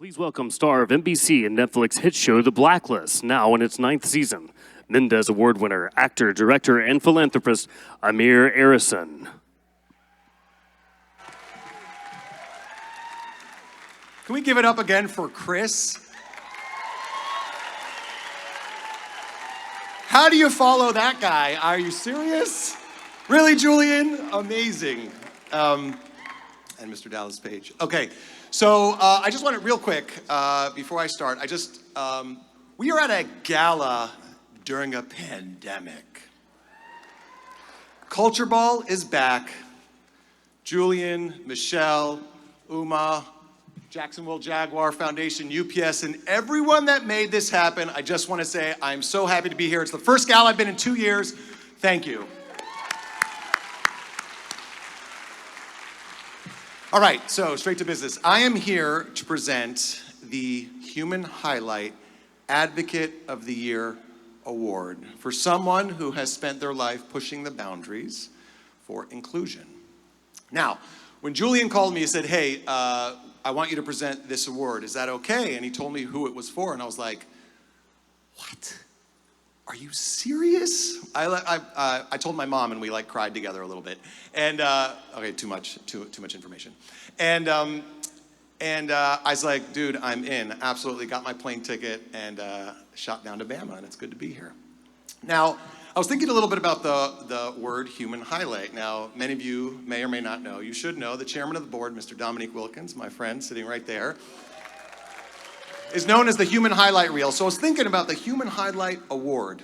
Please welcome star of NBC and Netflix hit show The Blacklist, now in its 9th season, Mendez Award winner, actor, director, and philanthropist, Amir Arison. Can we give it up again for Chris? How do you follow that guy? Are you serious? Really, Julian? Amazing. And Mr. Dallas Page. Okay, so I just want to real quick, before I start, we are at a gala during a pandemic. Kultureball is back. Julian, Michelle, Uma, Jacksonville Jaguar Foundation, UPS, and everyone that made this happen, I just want to say I'm so happy to be here. It's the first gala I've been in 2 years. Thank you. All right, so straight to business. I am here to present the Human Highlight Advocate of the Year Award for someone who has spent their life pushing the boundaries for inclusion. Now, when Julian called me, he said, hey, I want you to present this award. Is that okay? And he told me who it was for, and I was like, what? Are you serious? I told my mom, and we cried together a little bit. And okay, too much information. And I was like, dude, I'm in. Absolutely, got my plane ticket and shot down to Bama, and it's good to be here. Now, I was thinking a little bit about the word human highlight. Now, many of you may or may not know, you should know, the chairman of the board, Mr. Dominique Wilkins, my friend sitting right there, is known as the Human Highlight Reel. So I was thinking about the Human Highlight Award.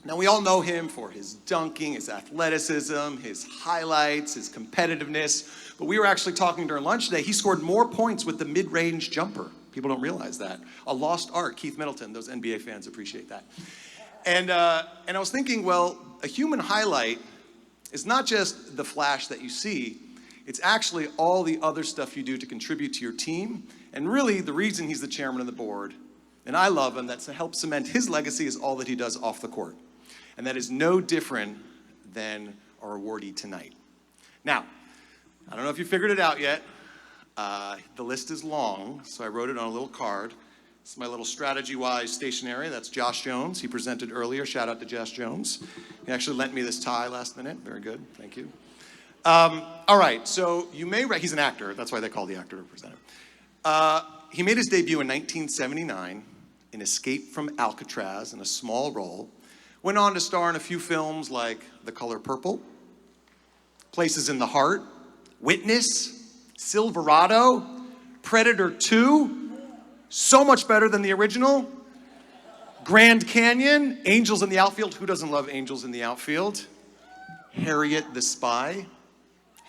Now, we all know him for his dunking, his athleticism, his highlights, his competitiveness. But we were actually talking during lunch today. He scored more points with the mid-range jumper. People don't realize that. A lost art, Keith Middleton. Those NBA fans appreciate that. And I was thinking, well, a human highlight is not just the flash that you see. It's actually all the other stuff you do to contribute to your team. And really, the reason he's the chairman of the board, and I love him, that's to help cement his legacy, is all that he does off the court. And that is no different than our awardee tonight. Now, I don't know if you figured it out yet. The list is long, so I wrote it on a little card. It's my little strategy-wise stationery. That's Josh Jones. He presented earlier. Shout out to Josh Jones. He actually lent me this tie last minute. Very good. Thank you. All right. So you may he's an actor. That's why they call the actor to present it. He made his debut in 1979 in Escape from Alcatraz in a small role. Went on to star in a few films like The Color Purple, Places in the Heart, Witness, Silverado, Predator 2. So much better than the original. Grand Canyon, Angels in the Outfield. Who doesn't love Angels in the Outfield? Harriet the Spy.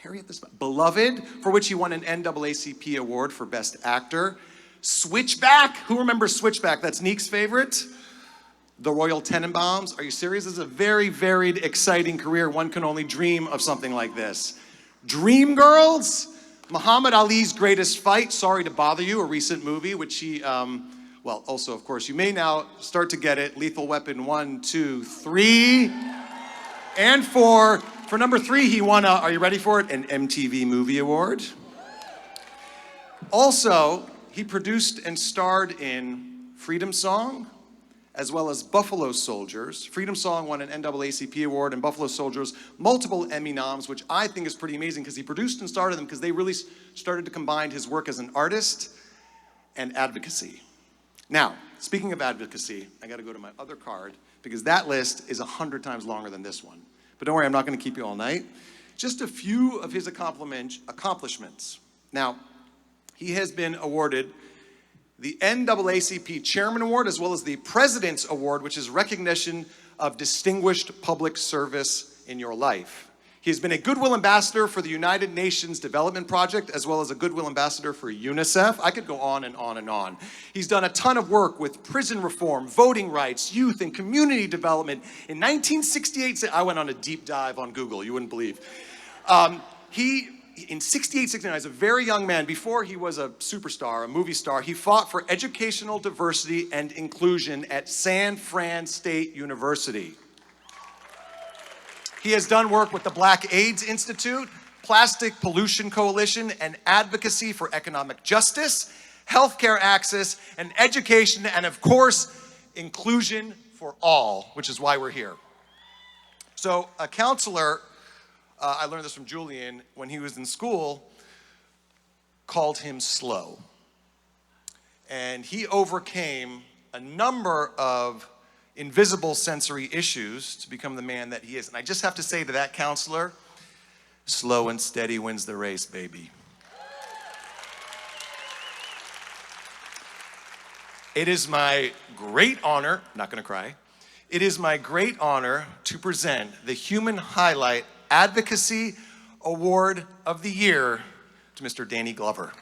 Harriet the Spy. Beloved, for which he won an NAACP award for Best Actor. Switchback. Who remembers Switchback? That's Neek's favorite. The Royal Tenenbaums. Are you serious? This is a very varied, exciting career. One can only dream of something like this. Dreamgirls. Muhammad Ali's Greatest Fight, Sorry to Bother You, a recent movie, which he, well, also, of course, you may now start to get it. Lethal Weapon 1, 2, 3, and 4. For number 3, he won, are you ready for it? An MTV Movie Award. Also, he produced and starred in Freedom Song, as well as Buffalo Soldiers. Freedom Song won an NAACP award, and Buffalo Soldiers, multiple Emmy noms, which I think is pretty amazing because he produced and started them because they really started to combine his work as an artist and advocacy. Now, speaking of advocacy, I gotta go to my other card because that list is 100 times longer than this one. But don't worry, I'm not gonna keep you all night. Just a few of his accomplishments. Now, he has been awarded the NAACP Chairman Award, as well as the President's Award, which is recognition of distinguished public service in your life. He has been a Goodwill Ambassador for the United Nations Development Project, as well as a Goodwill Ambassador for UNICEF. I could go on and on and on. He's done a ton of work with prison reform, voting rights, youth, and community development. In 1968, I went on a deep dive on Google, you wouldn't believe. In 68, 69, as a very young man, before he was a superstar, a movie star, he fought for educational diversity and inclusion at San Fran State University. He has done work with the Black AIDS Institute, Plastic Pollution Coalition, and Advocacy for Economic Justice, healthcare access, and education, and of course, inclusion for all, which is why we're here. So a counselor, I learned this from Julian, when he was in school, called him slow. And he overcame a number of invisible sensory issues to become the man that he is. And I just have to say to that counselor, slow and steady wins the race, baby. It is my great honor, not gonna cry, it is my great honor to present the Human Highlight Advocacy Award of the Year to Mr. Danny Glover.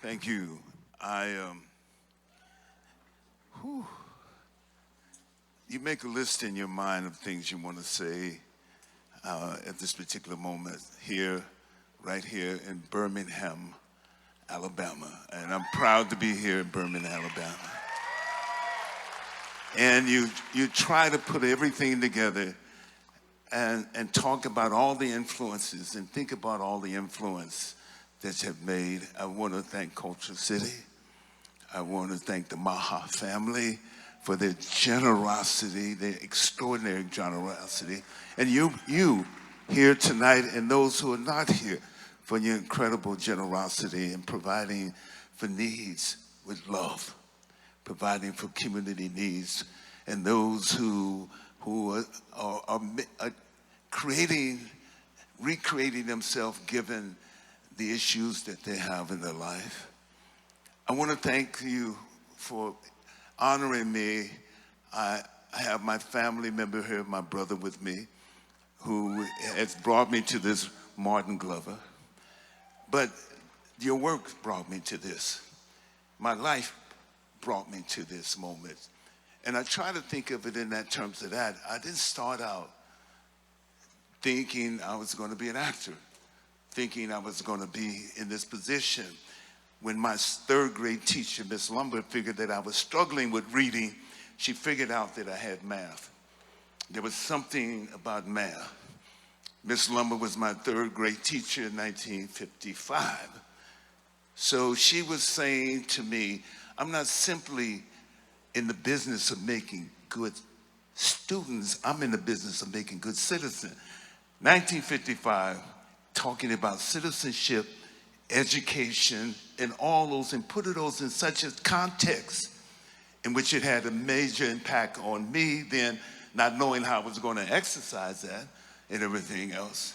Thank you. You make a list in your mind of things you want to say at this particular moment here, right here in Birmingham, Alabama. And I'm proud to be here in Birmingham, Alabama. And you try to put everything together and talk about all the influences and think about all the influence that you have made. I want to thank Culture City. I want to thank the Maha family for their generosity, their extraordinary generosity. And you here tonight, and those who are not here, for your incredible generosity in providing for needs with love, providing for community needs, and those who are recreating themselves given the issues that they have in their life. I want to thank you for honoring me. I have my family member here, my brother with me, who has brought me to this Martin Glover. But your work brought me to this. My life brought me to this moment. And I try to think of it in that terms of that. I didn't start out thinking I was going to be an actor, thinking I was going to be in this position. When my third grade teacher, Miss Lumber, figured that I was struggling with reading, she figured out that I had math. There was something about math. Miss Lumber was my third grade teacher in 1955. So she was saying to me, I'm not simply in the business of making good students, I'm in the business of making good citizens. 1955, talking about citizenship, education, and all those, and put those in such a context in which it had a major impact on me, then not knowing how I was going to exercise that and everything else.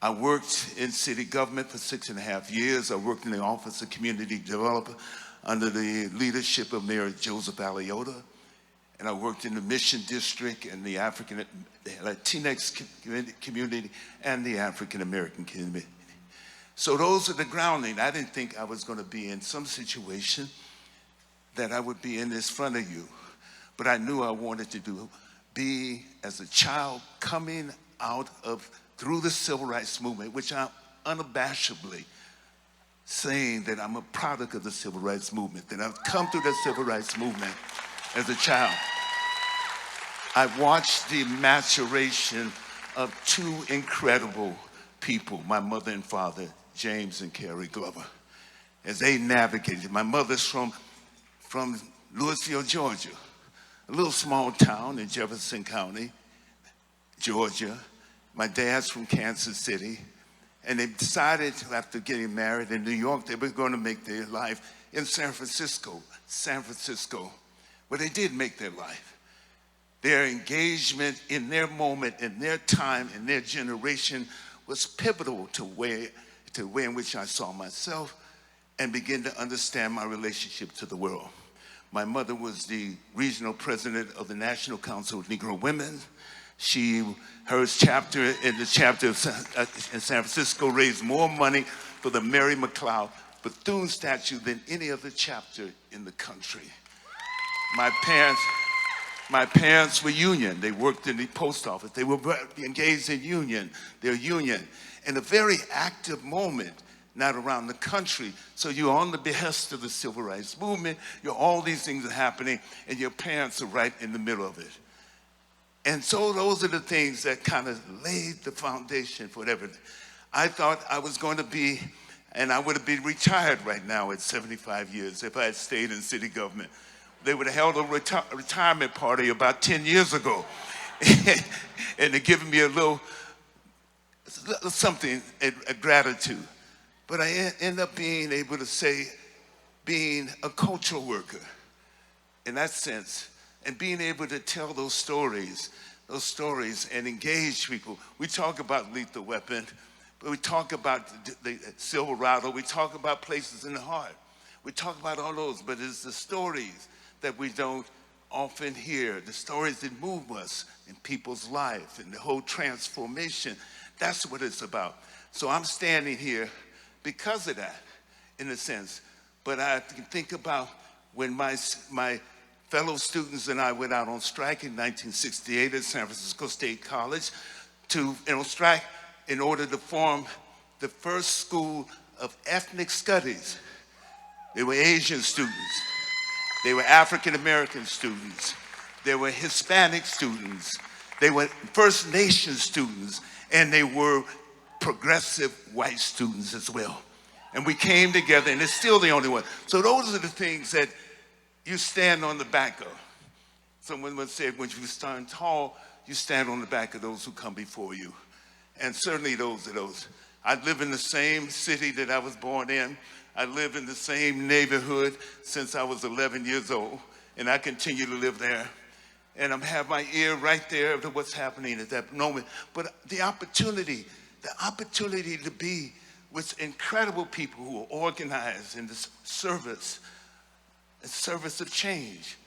I worked in city government for 6.5 years. I worked in the Office of Community Development under the leadership of Mayor Joseph Aliota. And I worked in the Mission District and the Latinx community and the African American community. So those are the grounding. I didn't think I was going to be in some situation that I would be in this front of you. But I knew I wanted to be, as a child, coming out of, through the Civil Rights Movement, which I'm unabashedly saying that I'm a product of the Civil Rights Movement, that I've come through the Civil Rights Movement as a child. I watched the maturation of two incredible people, my mother and father, James and Carrie Glover, as they navigated. My mother's from Louisville, Georgia, a little small town in Jefferson County, Georgia. My dad's from Kansas City, and they decided after getting married in New York, they were going to make their life in San Francisco, where they did make their life. Their engagement in their moment, in their time, in their generation was pivotal to the way in which I saw myself and began to understand my relationship to the world. My mother was the regional president of the National Council of Negro Women. Her chapter in San Francisco raised more money for the Mary McLeod Bethune statue than any other chapter in the country. My parents were union. They worked in the post office. They were engaged in union. They're union. In a very active moment, not around the country. So you're on the behest of the civil rights movement. All these things are happening, and your parents are right in the middle of it. And so those are the things that kind of laid the foundation for everything. I thought I was going to be, and I would have been retired right now at 75 years if I had stayed in city government. They would have held a retirement party about 10 years ago. And they're giving me a little something, a gratitude. But I end up being able to say, being a cultural worker in that sense, and being able to tell those stories and engage people. We talk about Lethal Weapon, but we talk about the Silverado, we talk about Places in the Heart. We talk about all those, but it's the stories that we don't often hear, the stories that move us in people's life and the whole transformation. That's what it's about. So I'm standing here because of that, in a sense. But I can think about when my fellow students and I went out on strike in 1968 at San Francisco State College to strike in order to form the first school of ethnic studies. They were Asian students. They were African American students. They were Hispanic students. They were First Nation students. And they were progressive white students as well. And we came together, and it's still the only one. So those are the things that you stand on the back of. Someone once said, when you stand tall, you stand on the back of those who come before you. And certainly those are those. I live in the same city that I was born in. I live in the same neighborhood since I was 11 years old, and I continue to live there. And I have my ear right there to what's happening at that moment. But the opportunity to be with incredible people who are organized in the service of change,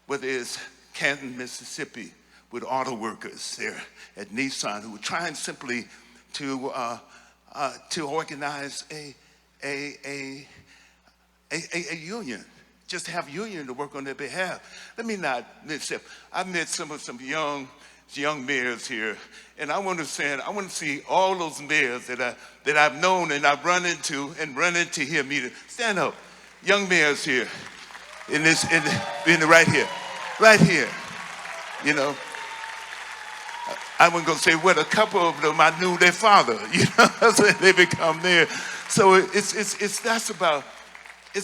whether it's Canton, Mississippi, with auto workers there at Nissan who were trying simply to organize a union, just have union to work on their behalf. Let me not misstep. I've met some young mayors here, and I want to see all those mayors that I've known and I've run into here meeting. Stand up, young mayors here, in the right here. You know, I wasn't gonna say what, a couple of them I knew their father. You know, so they become there. So it's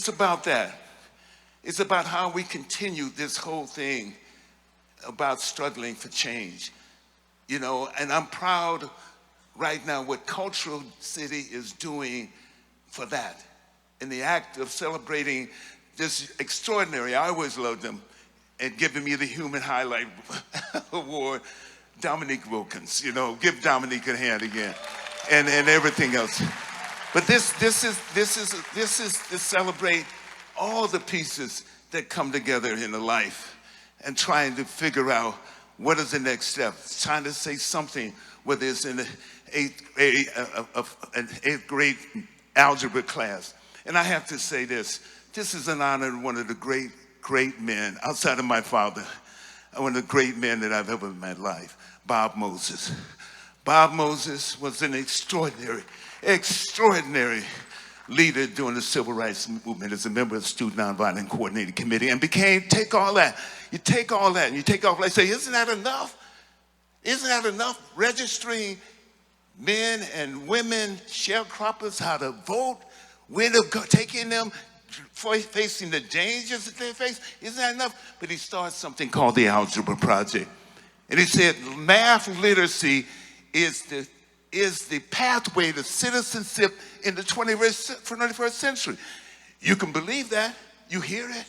about that. It's about how we continue this whole thing about struggling for change. You know, and I'm proud right now what Cultural City is doing for that. In the act of celebrating this extraordinary, I always loved them, and giving me the Human Highlight Award, Dominique Wilkins. You know, give Dominique a hand again, and everything else. But this is to celebrate all the pieces that come together in a life, and trying to figure out what is the next step. Trying to say something, whether it's in an eighth grade algebra class. And I have to say this is an honor to one of the great men outside of my father, one of the great men that I've ever met in life, Bob Moses. Bob Moses was an extraordinary leader during the civil rights movement as a member of the Student Nonviolent Coordinating Committee, and take all that and you take off, like say, isn't that enough? Isn't that enough? Registering men and women, sharecroppers, how to vote, when to go, taking them, facing the dangers that they face. Isn't that enough? But he started something called the Algebra Project. And he said math literacy is the pathway to citizenship in the 21st century. You can believe that. You hear it.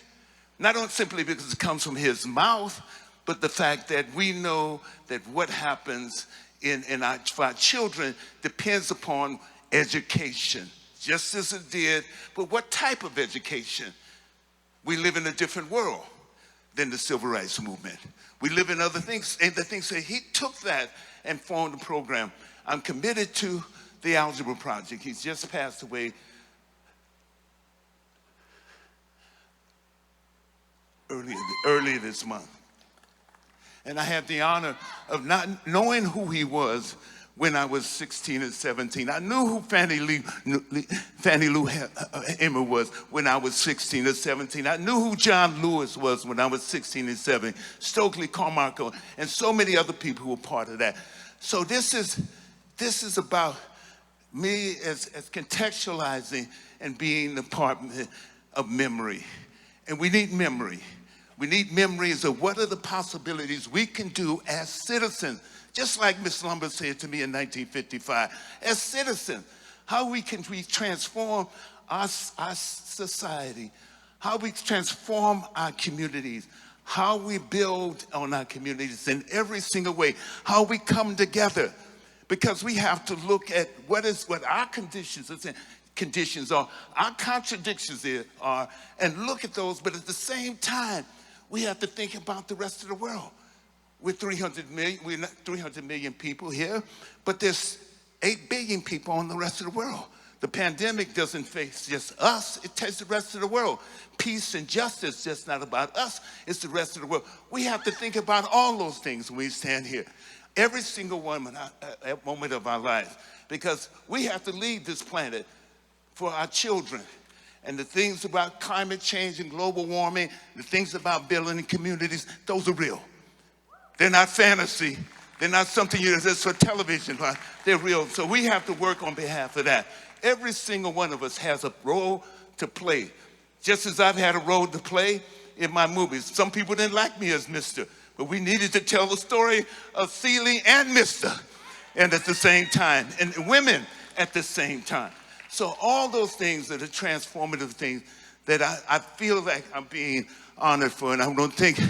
Not only simply because it comes from his mouth, but the fact that we know that what happens for our children depends upon education, just as it did. But what type of education? We live in a different world than the civil rights movement. We live in other things, and the things that he took that and formed a program. I'm committed to the Algebra Project. He's just passed away. earlier this month. And I had the honor of not knowing who he was when I was 16 and 17. I knew who Fannie Lou Hamer was when I was 16 or 17. I knew who John Lewis was when I was 16 and 17. Stokely Carmichael, and so many other people who were part of that. So this is about me as contextualizing and being the part of memory. And we need memory. We need memories of what are the possibilities we can do as citizens. Just like Miss Lumber said to me in 1955, as citizens, how we transform our society, how we transform our communities, how we build on our communities in every single way, how we come together. Because we have to look at what our conditions are, our contradictions are, and look at those, but at the same time, we have to think about the rest of the world. We're 300 million people here, but there's 8 billion people on the rest of the world. The pandemic doesn't face just us, it takes the rest of the world. Peace and justice is just not about us, it's the rest of the world. We have to think about all those things when we stand here. Every single moment of our life, because we have to leave this planet for our children. And the things about climate change and global warming, the things about building communities, those are real. They're not fantasy. They're not something that's for television, but they're real. So we have to work on behalf of that. Every single one of us has a role to play. Just as I've had a role to play in my movies. Some people didn't like me as Mr., but we needed to tell the story of Celie and Mr. and at the same time, and women at the same time. So all those things that are transformative things that I feel like I'm being honored for. And I want to thank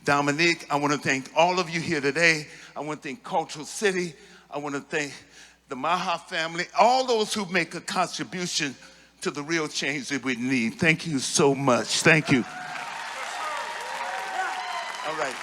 Dominique. I want to thank all of you here today. I want to thank Cultural City. I want to thank the Maha family, all those who make a contribution to the real change that we need. Thank you so much. Thank you. All right.